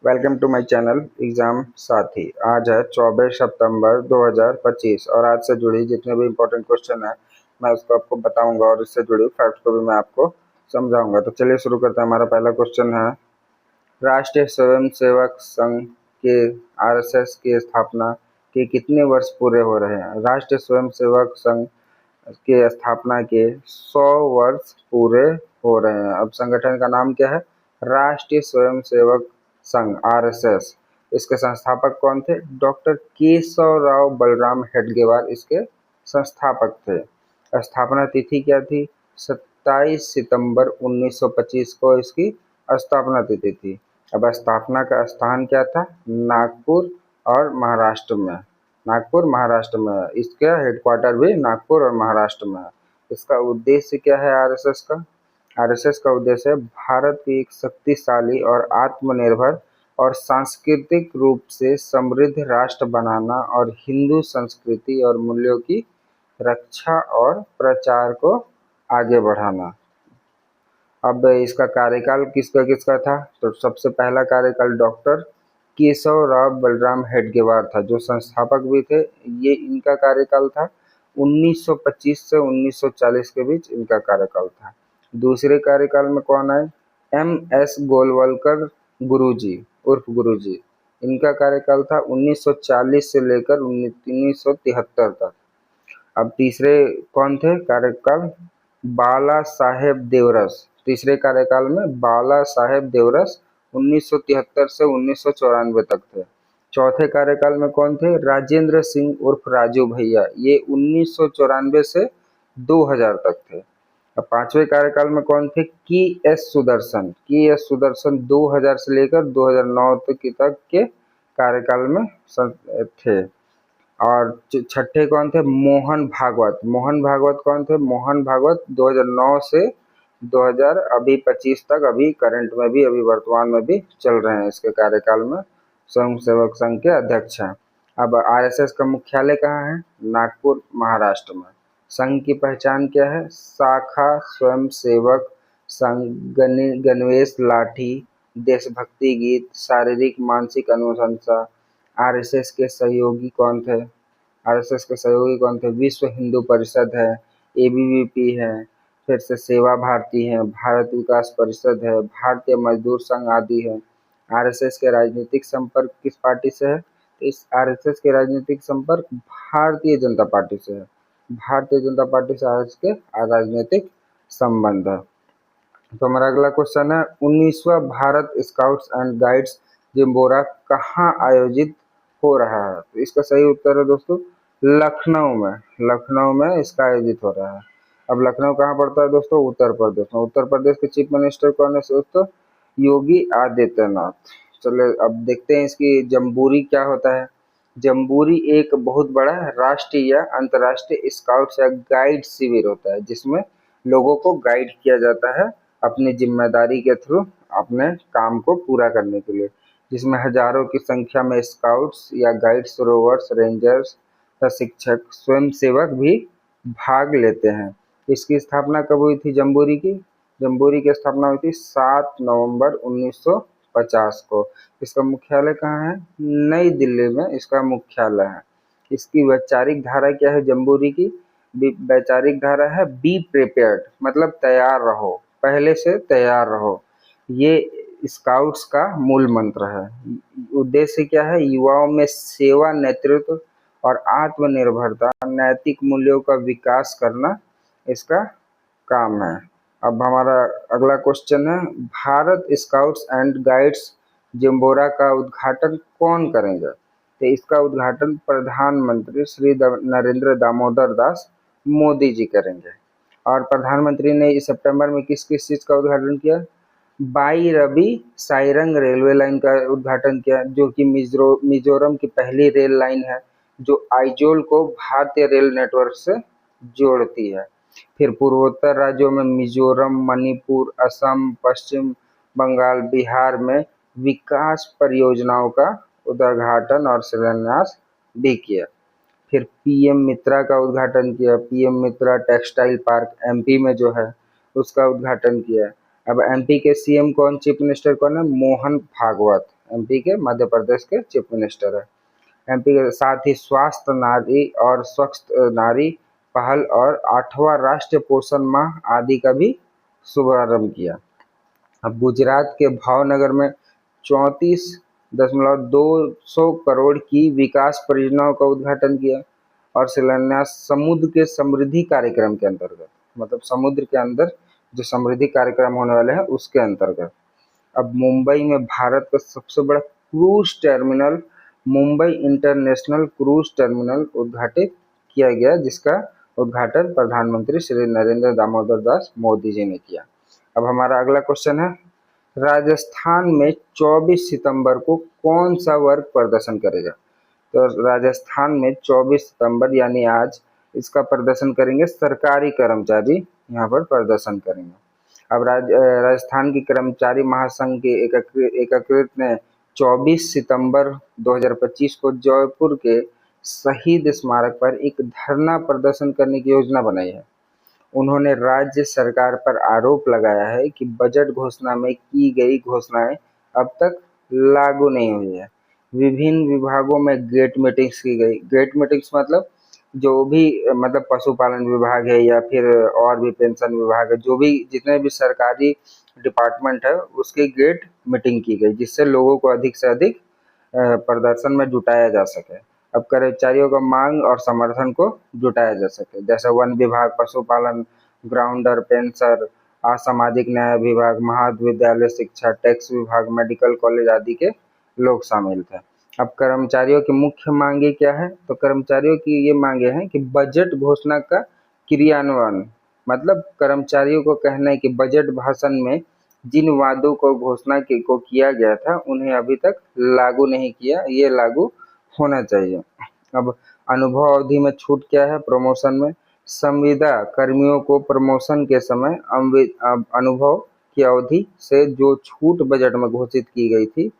Welcome to my channel exam साथी। आज है 24 सितंबर 2025 और आज से जुड़ी जितने भी इम्पोर्टेंट क्वेश्चन है मैं उसको आपको बताऊंगा और इससे जुड़ी फैक्ट को भी मैं आपको समझाऊंगा। तो चलिए शुरू करते हैं। हमारा पहला क्वेश्चन है, राष्ट्रीय स्वयंसेवक संघ के आरएसएस की स्थापना के कितने वर्ष पूरे हो रहे हैं। राष्ट्रीय स्वयंसेवक संघ के स्थापना के 100 वर्ष पूरे हो रहे हैं। अब संगठन का नाम क्या है? राष्ट्रीय स्वयंसेवक संघ, आरएसएस। इसके संस्थापक कौन थे? डॉक्टर केशवराव बलराम हेडगेवार इसके संस्थापक थे। स्थापना तिथि क्या थी? 27 सितंबर 1925 को इसकी स्थापना तिथि थी। अब स्थापना का स्थान क्या था? नागपुर और महाराष्ट्र में। नागपुर महाराष्ट्र में है। इसका हेडक्वार्टर भी नागपुर और महाराष्ट्र में है। इसका उद्देश्य क्या है आरएसएस का? आरएसएस का उद्देश्य है भारत की एक शक्तिशाली और आत्मनिर्भर और सांस्कृतिक रूप से समृद्ध राष्ट्र बनाना और हिंदू संस्कृति और मूल्यों की रक्षा और प्रचार को आगे बढ़ाना। अब इसका कार्यकाल किसका किसका था? तो सबसे पहला कार्यकाल डॉक्टर केशवराव बलराम हेडगेवार था, जो संस्थापक भी थे। ये इनका कार्यकाल था 1925 से 1940 के बीच इनका कार्यकाल था। दूसरे कार्यकाल में कौन आए? एम.एस. गोलवलकर गुरुजी उर्फ गुरुजी। इनका कार्यकाल था 1940 से लेकर 1973 तक। अब तीसरे कौन थे कार्यकाल? बाला साहेब देवरस। तीसरे कार्यकाल में बाला साहेब देवरस 1973 से 1994 तक थे। चौथे कार्यकाल में कौन थे? राजेंद्र सिंह उर्फ राजू भैया। ये 1994 से 2000 तक थे। अब पांचवें कार्यकाल में कौन थे? के.एस. सुदर्शन। के.एस. सुदर्शन 2000 से लेकर 2009 तक के कार्यकाल में थे। और छठे कौन थे? मोहन भागवत। मोहन भागवत कौन थे? मोहन भागवत 2009 से 2000 अभी 25 तक, अभी करंट में भी, अभी वर्तमान में भी चल रहे हैं। इसके कार्यकाल में स्वयंसेवक संघ के अध्यक्ष हैं। अब आरएसएस का मुख्यालय कहाँ है? नागपुर महाराष्ट्र में। संघ की पहचान क्या है? शाखा स्वयंसेवक संघ, गणवेश, लाठी, देशभक्ति गीत, शारीरिक मानसिक अनुशंसा। आरएसएस के सहयोगी कौन थे? आरएसएस के सहयोगी कौन थे? विश्व हिंदू परिषद है, एबीवीपी है, फिर से सेवा भारती है, भारत विकास परिषद है, भारतीय मजदूर संघ आदि है। आरएसएस के राजनीतिक संपर्क किस पार्टी से है? इस आरएसएस के राजनीतिक संपर्क भारतीय जनता पार्टी से है। भारतीय जनता पार्टी से आरएसएस के राजनीतिक संबंध है। तो हमारा अगला क्वेश्चन है, 19वां भारत स्काउट्स एंड गाइड्स जिम्बोरा कहाँ आयोजित हो रहा है? तो इसका सही उत्तर है दोस्तों लखनऊ में। लखनऊ में इसका आयोजित हो रहा है। अब लखनऊ कहाँ पड़ता है दोस्तों? उत्तर प्रदेश में। उत्तर प्रदेश के चीफ मिनिस्टर कौन है दोस्तों? योगी आदित्यनाथ। चलिए अब देखते हैं इसकी जम्बूरी क्या होता है। जम्बूरी एक बहुत बड़ा राष्ट्रीय या अंतर्राष्ट्रीय स्काउट्स या गाइड शिविर होता है, जिसमें लोगों को गाइड किया जाता है अपनी जिम्मेदारी के थ्रू अपने काम को पूरा करने के लिए, जिसमें हजारों की संख्या में स्काउट्स या गाइड्स, रोवर्स, रेंजर्स, प्रशिक्षक, स्वयंसेवक भी भाग लेते हैं। इसकी स्थापना कब हुई थी जम्बूरी की? जम्बूरी की स्थापना हुई थी 7 नवंबर 1950 को। इसका मुख्यालय कहाँ है? नई दिल्ली में इसका मुख्यालय है। इसकी वैचारिक धारा क्या है जम्बूरी की? वैचारिक धारा है बी प्रिपेयर्ड, मतलब तैयार रहो, पहले से तैयार रहो। ये स्काउट्स का मूल मंत्र है। उद्देश्य क्या है? युवाओं में सेवा, नेतृत्व और आत्मनिर्भरता, नैतिक मूल्यों का विकास करना इसका काम है। अब हमारा अगला क्वेश्चन है, भारत स्काउट्स एंड गाइड्स जिम्बोरा का उद्घाटन कौन करेंगे? तो इसका उद्घाटन प्रधानमंत्री श्री नरेंद्र दामोदर दास मोदी जी करेंगे। और प्रधानमंत्री ने इस सितंबर में किस किस चीज़ का उद्घाटन किया? By rabi Sairang railway line का उद्घाटन किया, जो कि मिजोरम की पहली रेल लाइन है, जो आइजोल को भारतीय रेल नेटवर्क से जोड़ती है। फिर पूर्वोत्तर राज्यों में मिजोरम, मणिपुर, असम, पश्चिम बंगाल, बिहार में विकास परियोजनाओं का उद्घाटन और शिलान्यास भी किया। फिर पीएम मित्रा का उद्घाटन किया। पीएम मित्रा टेक्सटाइल पार्क एमपी में जो है उसका उद्घाटन किया। अब एमपी के सीएम कौन, चीफ मिनिस्टर कौन है? मोहन भागवत। एमपी के, मध्य प्रदेश के चीफ मिनिस्टर है। एमपी के साथ ही स्वास्थ्य नारी और स्वच्छ नारी पहल और 8वां राष्ट्रीय पोषण माह आदि का भी शुभारंभ किया। अब गुजरात के भावनगर में 34.200 करोड़ की विकास परियोजनाओं का उद्घाटन किया और शिलान्यास समुद्र के समृद्धि कार्यक्रम के अंतर्गत, मतलब समुद्र के अंदर जो समृद्धि कार्यक्रम होने वाले हैं उसके अंतर्गत। अब मुंबई में भारत का सबसे बड़ा cruise terminal Mumbai international cruise terminal उद्घाटित किया गया, जिसका उद्घाटन प्रधानमंत्री श्री नरेंद्र दामोदर दास मोदी जी ने किया। अब हमारा अगला क्वेश्चन है, राजस्थान में 24 सितंबर को कौन सा वर्ग प्रदर्शन करेगा? तो राजस्थान में 24 सितंबर यानी आज इसका प्रदर्शन करेंगे सरकारी कर्मचारी, यहाँ पर प्रदर्शन करेंगे। अब राजस्थान की कर्मचारी महासंघ के एकीकृत ने 24 सितंबर 2025 को जयपुर के शहीद स्मारक पर एक धरना प्रदर्शन करने की योजना बनाई है। उन्होंने राज्य सरकार पर आरोप लगाया है कि बजट घोषणा में की गई घोषणाएं अब तक लागू नहीं हुई है। विभिन्न विभागों में गेट मीटिंग्स की गई। गेट मीटिंग्स मतलब जो भी मतलब पशुपालन विभाग है या फिर और भी पेंशन विभाग है, जो भी जितने भी सरकारी डिपार्टमेंट है उसकी गेट मीटिंग की गई, जिससे लोगों को अधिक से अधिक प्रदर्शन में जुटाया जा सके। अब कर्मचारियों का मांग और समर्थन को जुटाया जा सके, जैसे वन विभाग, पशुपालन, ग्राउंडर, पेंशनर, असामाजिक न्याय विभाग, महाविद्यालय शिक्षा, टैक्स विभाग, मेडिकल कॉलेज आदि के लोग शामिल थे। अब कर्मचारियों की मुख्य मांगे क्या है? तो कर्मचारियों की ये मांगे हैं कि बजट घोषणा का क्रियान्वयन, मतलब कर्मचारियों को कहना है कि बजट भाषण में जिन वादों को घोषणा को किया गया था उन्हें अभी तक लागू नहीं किया, ये लागू होना चाहिए। अब अनुभव अवधि में छूट क्या है? प्रमोशन में संविदा कर्मियों को प्रमोशन के समय अनुभव की अवधि से जो छूट बजट में घोषित की गई थी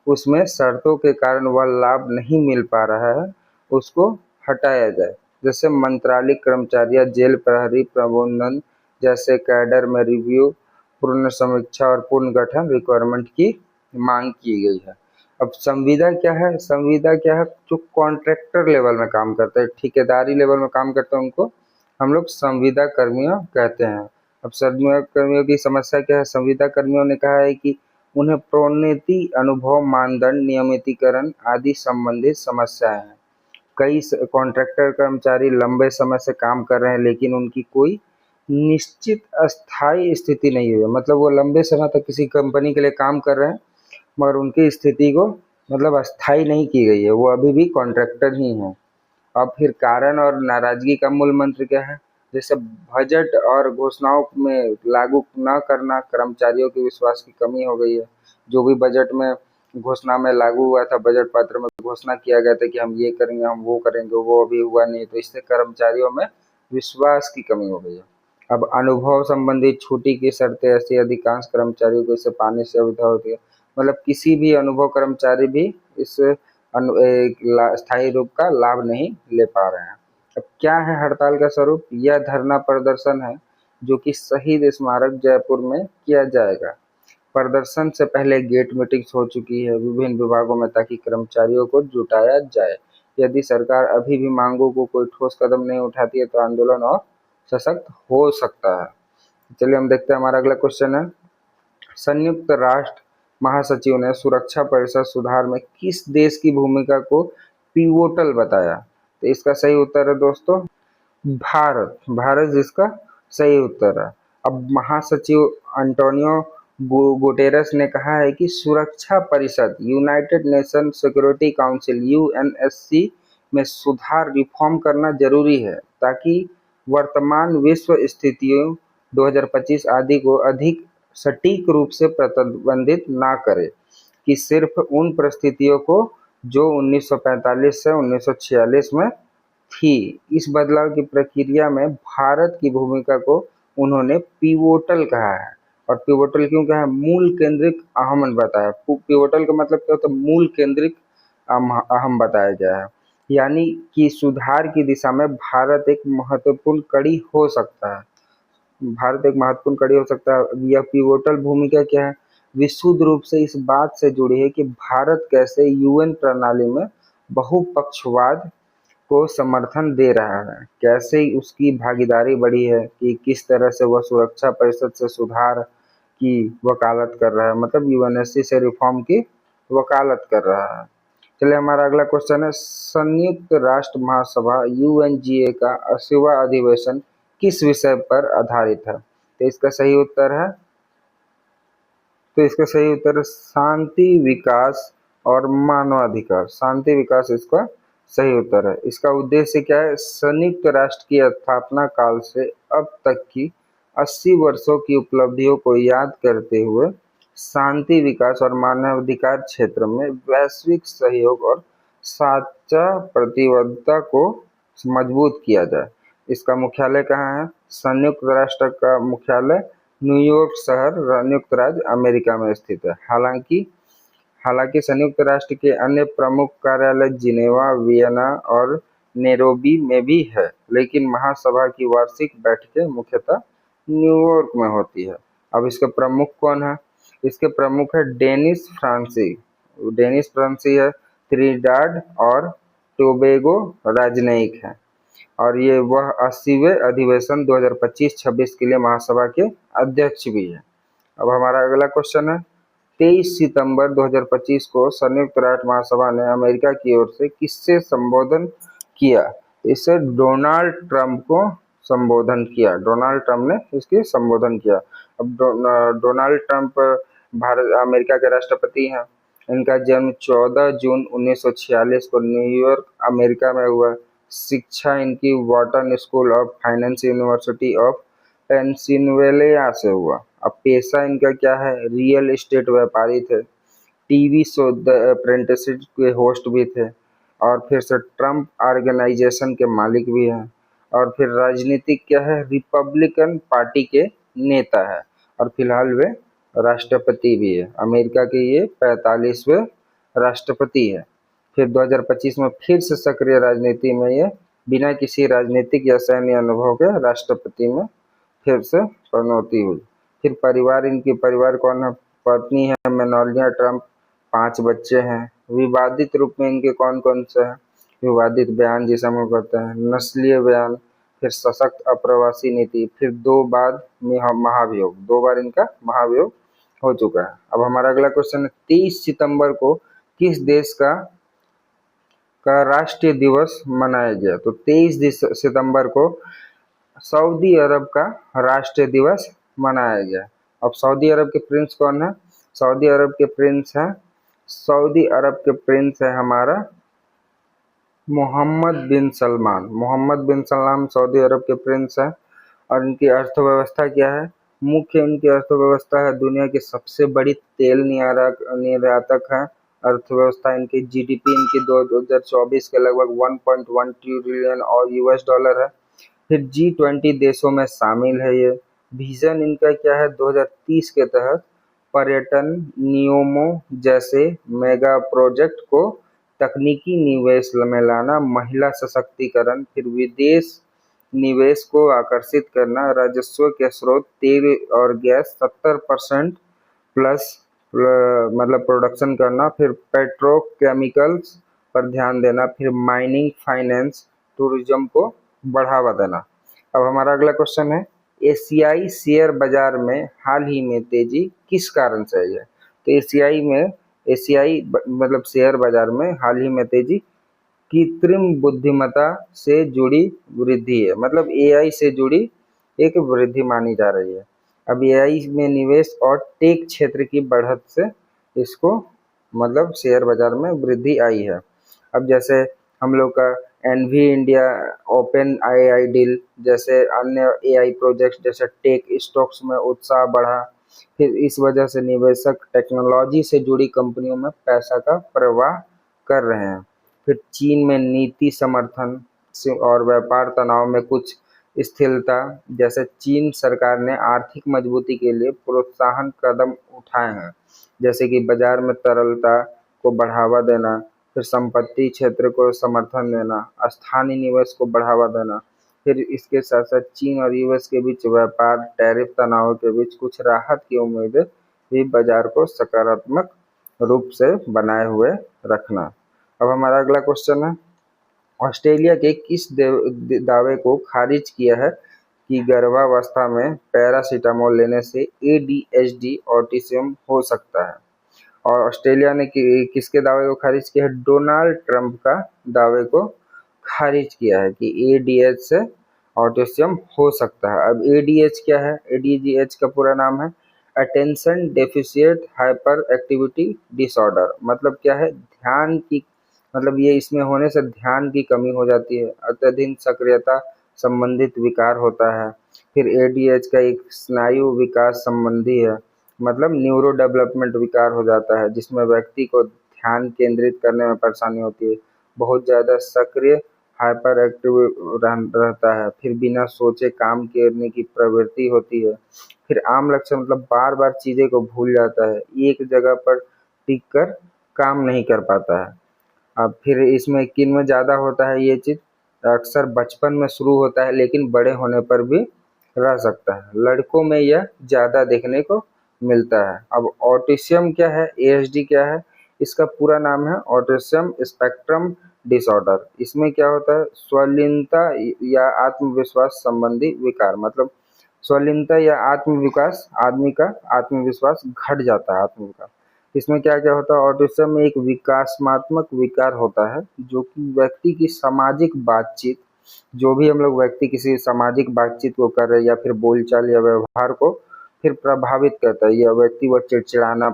उसमें शर्तों के कारण वह लाभ नहीं मिल पा रहा है, उसको हटाया जाए। जैसे मंत्रालय कर्मचारी, जेल प्रहरी, प्रबंधन जैसे कैडर में रिव्यू, पूर्ण समीक्षा और पुनर्गठन रिक्वायरमेंट की मांग की गई है। अब संविदा क्या है? संविदा क्या है? जो कॉन्ट्रैक्टर लेवल में काम करते हैं, ठेकेदारी लेवल में काम करते हैं, उनको हम लोग संविदा कर्मियों कहते हैं। अब संविदा कर्मियों की समस्या क्या है? संविदा कर्मियों ने कहा है कि उन्हें प्रोन्नति, अनुभव, मानदंड, नियमितीकरण आदि संबंधित समस्याएं हैं। कई कॉन्ट्रैक्टर कर्मचारी लंबे समय से काम कर रहे हैं लेकिन उनकी कोई निश्चित अस्थायी स्थिति नहीं हुई है, मतलब वो लंबे समय तक किसी कंपनी के लिए काम कर रहे हैं मगर उनकी स्थिति को मतलब अस्थायी नहीं की गई है, वो अभी भी कॉन्ट्रैक्टर ही हैं। अब फिर कारण और नाराजगी का मूल मंत्र क्या है? जैसे बजट और घोषणाओं में लागू न करना, कर्मचारियों के विश्वास की कमी हो गई है। जो भी बजट में घोषणा में लागू हुआ था, बजट पत्र में घोषणा किया गया था कि हम ये करेंगे, हम वो करेंगे, वो अभी हुआ नहीं, तो इससे कर्मचारियों में विश्वास की कमी हो गई है। अब अनुभव संबंधी छुट्टी की शर्तें ऐसी अधिकांश कर्मचारियों को इसे पाने से अवधा होती है, मतलब किसी भी अनुभव कर्मचारी भी इस स्थायी रूप का लाभ नहीं ले पा रहे हैं। अब क्या है हड़ताल का स्वरूप? यह धरना प्रदर्शन है जो कि शहीद स्मारक जयपुर में किया जाएगा। प्रदर्शन से पहले गेट मीटिंग्स हो चुकी है विभिन्न विभागों में ताकि कर्मचारियों को जुटाया जाए। यदि सरकार अभी भी मांगों को कोई ठोस कदम नहीं उठाती है तो आंदोलन और सशक्त हो सकता है। चलिए हम देखते हैं, हमारा अगला क्वेश्चन है, संयुक्त राष्ट्र महासचिव ने सुरक्षा परिषद सुधार में किस देश की भूमिका को पिवोटल बताया? तो इसका सही उत्तर है दोस्तों भारत। भारत जिसका सही उत्तर है। अब महासचिव अंटोनियो गुटेरस ने कहा है कि सुरक्षा परिषद United nation security council UNSC में सुधार रिफॉर्म करना जरूरी है ताकि वर्तमान विश्व स्थितियों 2025 आदि को अधिक सटीक रूप से प्रतिबंधित ना करे कि सिर्फ उन परिस्थितियों को जो 1945 से 1946 में थी। इस बदलाव की प्रक्रिया में भारत की भूमिका को उन्होंने पिवोटल कहा है। और पिवोटल क्यों कहा है? मूल केंद्रित अहम बताया। पिवोटल का मतलब क्या होता है? मूल केंद्रित अहम बताया गया है, यानी कि सुधार की दिशा में भारत एक महत्वपूर्ण कड़ी हो सकता है। भारत एक महत्वपूर्ण कड़ी हो सकता है। यह पिवोटल भूमिका क्या है? विशुद्ध रूप से इस बात से जुड़ी है कि भारत कैसे यूएन प्रणाली में बहुपक्षवाद को समर्थन दे रहा है, कैसे उसकी भागीदारी बढ़ी है, कि किस तरह से वह सुरक्षा परिषद से सुधार की वकालत कर रहा है, मतलब यूएनएससी से रिफॉर्म की वकालत कर रहा है। चलिए हमारा अगला क्वेश्चन है, संयुक्त राष्ट्र महासभा यूएनजीए का 80वां अधिवेशन किस विषय पर आधारित है? तो इसका सही उत्तर है शांति, विकास और मानवाधिकार। शांति, विकास इसका सही उत्तर है। इसका उद्देश्य क्या है? संयुक्त राष्ट्र की स्थापना काल से अब तक की 80 वर्षों की उपलब्धियों को याद करते हुए शांति, विकास और मानवाधिकार क्षेत्र में वैश्विक सहयोग और साझा प्रतिबद्धता को मजबूत किया जाए। इसका मुख्यालय कहाँ है? संयुक्त राष्ट्र का मुख्यालय न्यूयॉर्क शहर, संयुक्त राज्य अमेरिका में स्थित है। हालांकि संयुक्त राष्ट्र के अन्य प्रमुख कार्यालय जिनेवा, वियना और नैरोबी में भी है, लेकिन महासभा की वार्षिक बैठकें मुख्यतः न्यूयॉर्क में होती है। अब इसके प्रमुख कौन है? इसके प्रमुख है डेनिस फ्रांसी है, त्रिनिदाद और टोबैगो राजनयिक है, और ये वह 80वें अधिवेशन 2025-26 के लिए महासभा के अध्यक्ष भी है। अब हमारा अगला क्वेश्चन है, 23 सितंबर 2025 को संयुक्त राष्ट्र महासभा ने अमेरिका की ओर से किससे संबोधन किया? इससे डोनाल्ड ट्रंप को संबोधन किया। डोनाल्ड ट्रंप ने इसके संबोधन किया। अब डोनाल्ड ट्रंप अमेरिका के राष्ट्रपति हैं। इनका जन्म 14 जून 1946 को न्यूयॉर्क, अमेरिका में हुआ। शिक्षा इनकी Wharton school of finance, university of Pennsylvania से हुआ। अब पेशा इनका क्या है? रियल एस्टेट व्यापारी थे। टीवी शो द अप्रेंटिस के होस्ट भी थे, और फिर से ट्रंप ऑर्गेनाइजेशन के मालिक भी हैं, और फिर राजनीतिक क्या है? रिपब्लिकन पार्टी के नेता है, और फिलहाल वे राष्ट्रपति भी है। अमेरिका के ये 45वें राष्ट्रपति है। फिर 2025 में फिर से सक्रिय राजनीति में ये बिना किसी राजनीतिक या सैन्य अनुभव के राष्ट्रपति में फिर से पदोन्नति हुई। फिर इनकी परिवार कौन है? पत्नी है मेलानिया ट्रंप, 5 बच्चे हैं। विवादित रूप में इनके कौन कौन से हैं? विवादित बयान जिसे हम कहते हैं, नस्लीय बयान, फिर सशक्त अप्रवासी नीति, फिर 2 बार महाभियोग, 2 बार इनका महाभियोग हो चुका है। अब हमारा अगला क्वेश्चन है, 23 सितंबर को किस देश का राष्ट्रीय दिवस मनाया गया? तो 23 सितंबर को सऊदी अरब का राष्ट्रीय दिवस मनाया गया। अब सऊदी अरब के प्रिंस कौन है? सऊदी अरब के प्रिंस है हमारा मोहम्मद बिन सलमान सऊदी अरब के प्रिंस हैं। और इनकी अर्थव्यवस्था क्या है? मुख्य इनकी अर्थव्यवस्था है दुनिया की सबसे बड़ी तेल निर्यातक है। अर्थव्यवस्था इनकी जीडीपी इनकी 2024 के लगभग 1.1 ट्रिलियन और यूएस डॉलर है। फिर G20 देशों में शामिल है ये। विजन इनका क्या है? 2030 के तहत पर्यटन, नियोमो जैसे मेगा प्रोजेक्ट को तकनीकी निवेश में लाना, महिला सशक्तिकरण, फिर विदेश निवेश को आकर्षित करना, राजस्व के स्रोत तेल और गैस 70% प्लस मतलब प्रोडक्शन करना, फिर पेट्रोकेमिकल्स पर ध्यान देना, फिर माइनिंग, फाइनेंस, टूरिज्म को बढ़ावा देना। अब हमारा अगला क्वेश्चन है, एशियाई शेयर बाजार में हाल ही में तेजी किस कारण से आई है? तो एशियाई मतलब शेयर बाजार में हाल ही में तेजी कृत्रिम बुद्धिमत्ता से जुड़ी वृद्धि है, मतलब एआई से जुड़ी एक वृद्धि मानी जा रही है। अब एआई में निवेश और टेक क्षेत्र की बढ़त से इसको मतलब शेयर बाजार में वृद्धि आई है। अब जैसे हम लोग का Nvidia, OpenAI deal जैसे अन्य एआई प्रोजेक्ट्स जैसे टेक स्टॉक्स में उत्साह बढ़ा। फिर इस वजह से निवेशक टेक्नोलॉजी से जुड़ी कंपनियों में पैसा का प्रवाह कर रहे हैं। फिर चीन में नीति समर्थन और व्यापार तनाव में कुछ स्थिरता, जैसे चीन सरकार ने आर्थिक मजबूती के लिए प्रोत्साहन कदम उठाए हैं, जैसे कि बाजार में तरलता को बढ़ावा देना, फिर संपत्ति क्षेत्र को समर्थन देना, स्थानीय निवेश को बढ़ावा देना। फिर इसके साथ साथ चीन और यूएस के बीच व्यापार टैरिफ तनाव के बीच कुछ राहत की उम्मीदें भी बाजार को सकारात्मक रूप से बनाए हुए रखना। अब हमारा अगला क्वेश्चन है, ऑस्ट्रेलिया के किस दावे को खारिज किया है कि गर्भावस्था में पैरासीटामोल लेने से एडीएचडी ऑटिज्म हो सकता है? और ऑस्ट्रेलिया ने किसके दावे को खारिज किया है? डोनाल्ड ट्रंप का दावे को खारिज किया है कि एडीएच से ऑटिज्म हो सकता है। अब एडीएच क्या है? एडीएच का पूरा नाम है attention deficit hyper activity disorder. मतलब क्या है? ध्यान की, मतलब ये इसमें होने से ध्यान की कमी हो जाती है, अत्यधिक सक्रियता संबंधित विकार होता है। फिर एडीएच का एक स्नायु विकास संबंधी है, मतलब न्यूरो डेवलपमेंट विकार हो जाता है, जिसमें व्यक्ति को ध्यान केंद्रित करने में परेशानी होती है, बहुत ज़्यादा सक्रिय हाइपर एक्टिव रहता है, फिर बिना सोचे काम करने की प्रवृत्ति होती है। फिर आम लक्षण मतलब बार बार चीज़ें को भूल जाता है, एक जगह पर टिक कर काम नहीं कर पाता है। अब फिर इसमें किन में ज़्यादा होता है ये चीज़? अक्सर बचपन में शुरू होता है लेकिन बड़े होने पर भी रह सकता है। लड़कों में यह ज़्यादा देखने को मिलता है। अब ऑटिज्म क्या है? एएसडी क्या है? इसका पूरा नाम है ऑटिज्म स्पेक्ट्रम डिसऑर्डर। इसमें क्या होता है? स्वलीनता या आत्मविश्वास संबंधी विकार। मतलब स्वलीनता या आत्मविकास, आदमी का आत्मविश्वास घट जाता है, आत्मविकास। इसमें क्या क्या होता है? ऑटिज्म में एक विकासात्मक विकार होता है जो कि व्यक्ति की सामाजिक बातचीत, जो भी हम लोग व्यक्ति किसी सामाजिक बातचीत को कर रहे हैं या फिर बोलचाल या व्यवहार को फिर प्रभावित करता है, या व्यक्ति वो चिड़चिड़ाना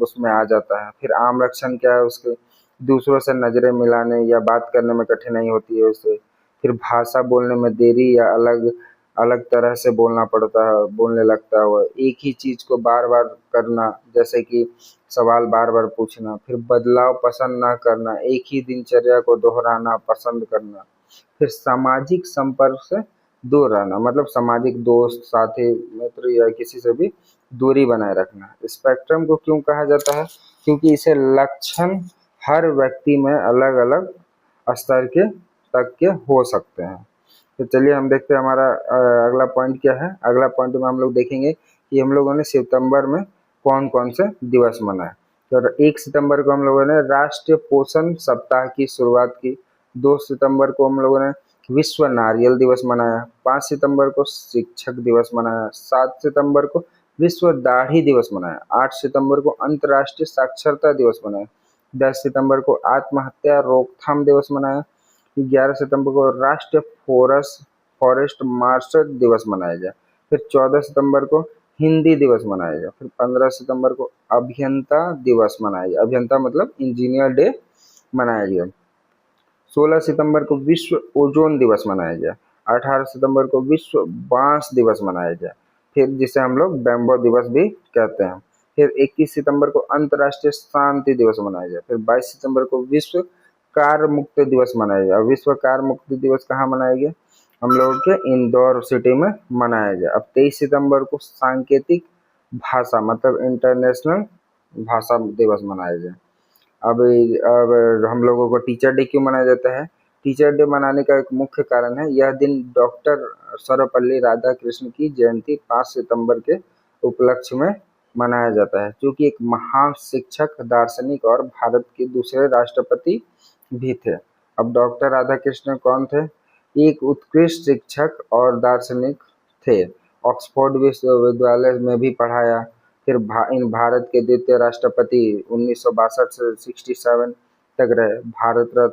उसमें आ जाता है। फिर आम लक्षण क्या है उसके? दूसरों से नजरें मिलाने या बात करने में कठिनाई होती है उसे। फिर भाषा बोलने में देरी या अलग अलग तरह से बोलना पड़ता है, बोलने लगता है वो। एक ही चीज को बार बार करना, जैसे कि सवाल बार बार पूछना। फिर बदलाव पसंद ना करना, एक ही दिनचर्या को दोहराना पसंद करना। फिर सामाजिक संपर्क से दूर रहना, मतलब सामाजिक दोस्त, साथी, मित्र या किसी से भी दूरी बनाए रखना। स्पेक्ट्रम को क्यों कहा जाता है? क्योंकि इसे लक्षण हर व्यक्ति में अलग अलग स्तर के तक के हो सकते हैं। तो चलिए हम देखते हैं हमारा अगला पॉइंट क्या है। अगला पॉइंट में हम लोग देखेंगे कि हम लोगों ने सितंबर में कौन कौन से दिवस मनाए। तो 1 सितंबर को हम लोगों ने राष्ट्रीय पोषण सप्ताह की शुरुआत की। 2 सितंबर को हम लोगों ने विश्व नारियल दिवस मनाया। 5 सितंबर को शिक्षक दिवस मनाया। 7 सितंबर को विश्व दाढ़ी दिवस मनाया। 8 सितंबर को अंतर्राष्ट्रीय साक्षरता दिवस मनाया। 10 सितंबर को आत्महत्या रोकथाम दिवस मनाया। 11 सितंबर को राष्ट्रीय फॉरेस्ट मार्शल दिवस मनाया जाए। फिर 14 सितंबर को हिंदी दिवस मनाया जाए। फिर 15 सितंबर को अभियंता दिवस मनाया जाए, अभियंता मतलब इंजीनियर डे मनाया गया। 16 सितंबर को विश्व ओजोन दिवस मनाया जाए। 18 सितंबर को विश्व बांस दिवस मनाया जाए, फिर जिसे हम लोग बैम्बो दिवस भी कहते हैं। फिर 21 सितंबर को अंतर्राष्ट्रीय शांति दिवस मनाया जाए। फिर 22 सितंबर को विश्व कार मुक्त दिवस मनाया जाए। विश्व कार मुक्त दिवस कहाँ मनाया गया? हम लोगों के इंदौर सिटी में मनाया जाए। अब 23 सितंबर को सांकेतिक भाषा मतलब इंटरनेशनल भाषा दिवस मनाया जाए। अब हम लोगों को टीचर डे क्यों मनाया जाता है? टीचर डे मनाने का एक मुख्य कारण है, यह दिन डॉक्टर सर्वपल्ली राधाकृष्ण की जयंती 5 सितंबर के उपलक्ष्य में मनाया जाता है, जो कि एक महान शिक्षक, दार्शनिक और भारत के दूसरे राष्ट्रपति भी थे। अब डॉक्टर राधाकृष्ण कौन थे? एक उत्कृष्ट शिक्षक और दार्शनिक थे। ऑक्सफोर्ड विश्वविद्यालय में भी पढ़ाया। फिर भारत के द्वितीय राष्ट्रपति 1962 से 67 तक रहे। भारत रत्न